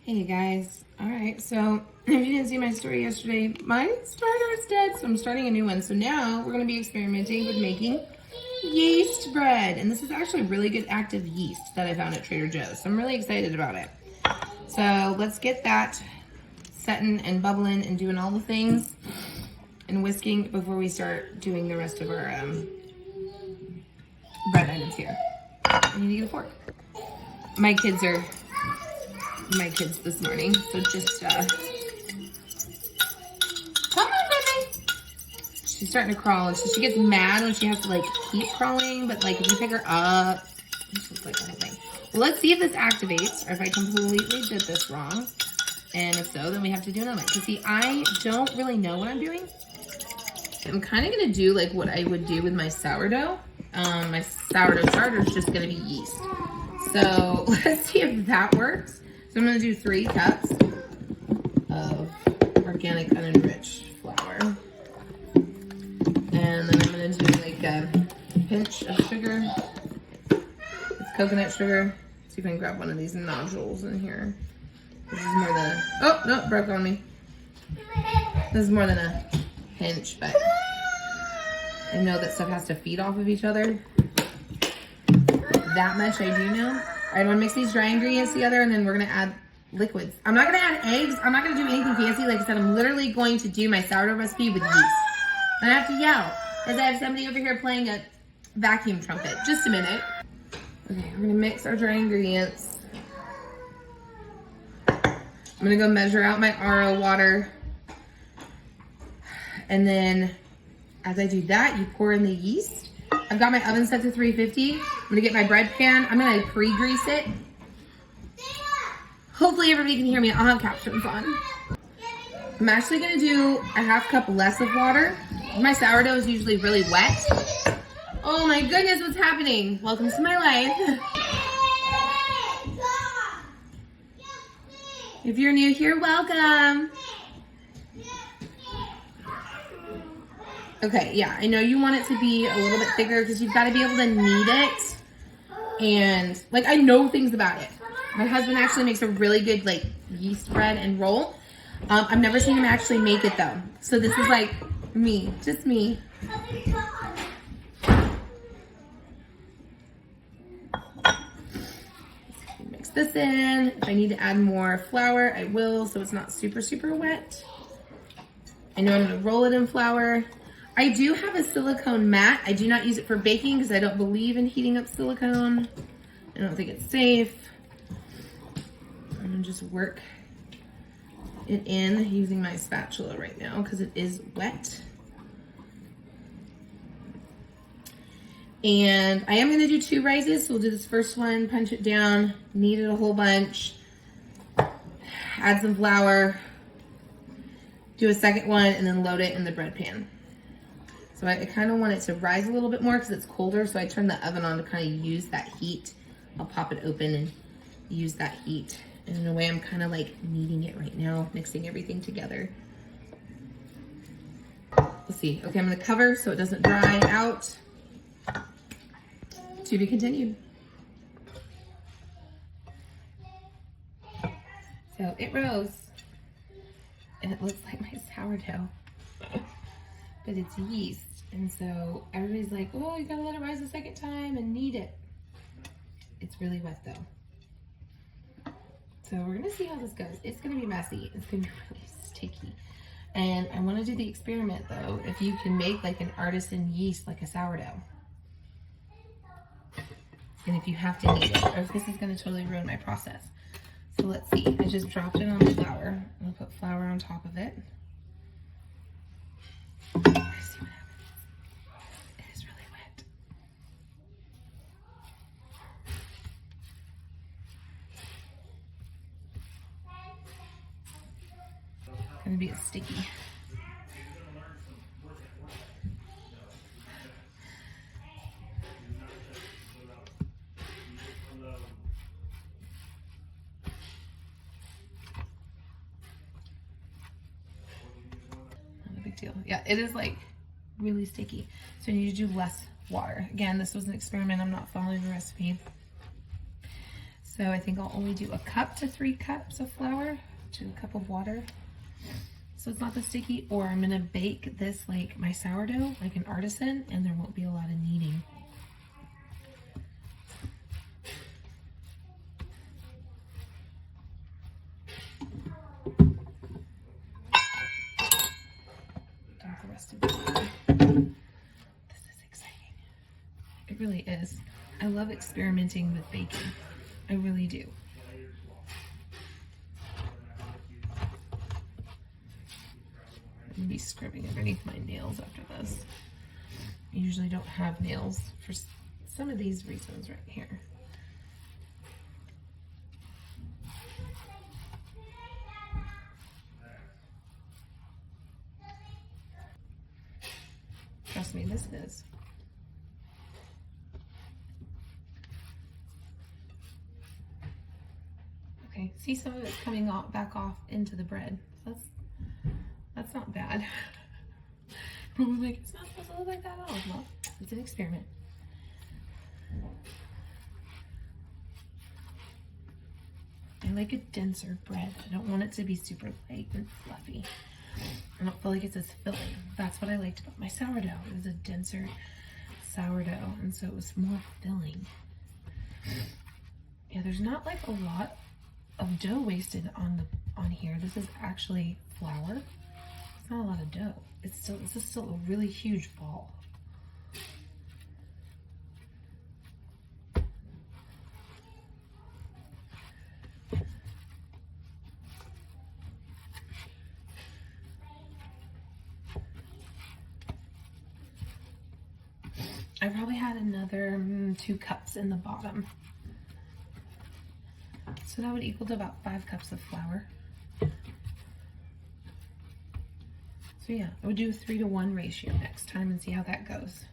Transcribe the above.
Hey guys, all right, so if you didn't see my story yesterday, my starter is dead, so I'm starting a new one. So now we're gonna be experimenting with making yeast bread. And this is actually really good active yeast that I found at Trader Joe's. So I'm really excited about it. So let's get that setting and bubbling and doing all the things and whisking before we start doing the rest of our bread items here. I need to get a fork. My kids this morning, so just come on, baby. She's starting to crawl, and so she gets mad when she has to like keep crawling, but like if you pick her up, it's just like the whole thing. Well, let's see if this activates or if I completely did this wrong, and if so, then we have to do another one. Because see, I don't really know what I'm doing. I'm kind of gonna do like what I would do with my sourdough. My sourdough starter is just gonna be yeast. So let's see if that works. So I'm gonna do 3 cups of organic unenriched flour. And then I'm gonna do like a pinch of sugar. It's coconut sugar. See if I can grab one of these nodules in here. This is more than a, oh, no, broke on me. This is more than a pinch, but I know that stuff has to feed off of each other. That much I do know. All right, I'm gonna mix these dry ingredients together, and then we're gonna add liquids. I'm not gonna add eggs. I'm not gonna do anything fancy. Like I said, I'm literally going to do my sourdough recipe with yeast. I have to yell, because I have somebody over here playing a vacuum trumpet. Just a minute. Okay, we're gonna mix our dry ingredients. I'm gonna go measure out my RO water. And then, as I do that, you pour in the yeast. I've got my oven set to 350. I'm gonna get my bread pan. I'm gonna pre-grease it. Hopefully everybody can hear me. I'll have captions on. I'm actually gonna do a ½ cup less of water. My sourdough is usually really wet. Oh my goodness, what's happening? Welcome to my life. If you're new here, welcome. Okay, yeah, I know you want it to be a little bit thicker because you've got to be able to knead it. And, like, I know things about it. My husband actually makes a really good, like, yeast bread and roll. I've never seen him actually make it, though. So this is, like, me. Just me. Mix this in. If I need to add more flour, I will, so it's not super, super wet. I know I'm going to roll it in flour. I do have a silicone mat. I do not use it for baking because I don't believe in heating up silicone. I don't think it's safe. I'm gonna just work it in using my spatula right now because it is wet. And I am gonna do 2 rises. So we'll do this first one, punch it down, knead it a whole bunch, add some flour, do a second one, and then load it in the bread pan. So I kind of want it to rise a little bit more because it's colder. So I turn the oven on to kind of use that heat. I'll pop it open and use that heat. And in a way, I'm kind of like kneading it right now, mixing everything together. Let's see. Okay, I'm going to cover so it doesn't dry out. To be continued. So it rose. And it looks like my sourdough. But it's yeast. And so everybody's like, oh, you gotta let it rise a second time and knead it. It's really wet though. So we're gonna see how this goes. It's gonna be messy. It's gonna be really sticky. And I wanna do the experiment though, if you can make like an artisan yeast like a sourdough. And if you have to knead it, or if this is gonna totally ruin my process. So let's see, I just dropped it on the flour. I'm gonna put flour on top of it. See what happens. It is really wet. It's gonna be sticky. Not a big deal. Yeah, it is like really sticky. So you need to do less water. Again, this was an experiment. I'm not following the recipe. So I think I'll only do a cup to 3 cups of flour to a cup of water. So it's not the sticky, or I'm gonna bake this like my sourdough, like an artisan, and there won't be a lot of kneading. Dump the rest of it. This is exciting. It really is. I love experimenting with baking. I really do. I'm gonna be scrubbing underneath my nails after this. I usually don't have nails for some of these reasons right here. Trust me, this is. Okay, see, some of it's coming off, back off into the bread. That's not bad. Probably like, it's not supposed to look like that at all. Well, it's an experiment. I like a denser bread. I don't want it to be super light and fluffy. I don't feel like it's as filling. That's what I liked about my sourdough. It was a denser sourdough, and so it was more filling. Yeah, there's not like a lot of dough wasted on here. This is actually flour. It's not a lot of dough. This is still a really huge ball. I probably had another 2 cups in the bottom. So that would equal to about 5 cups of flour. So yeah, I would do a 3-to-1 ratio next time and see how that goes.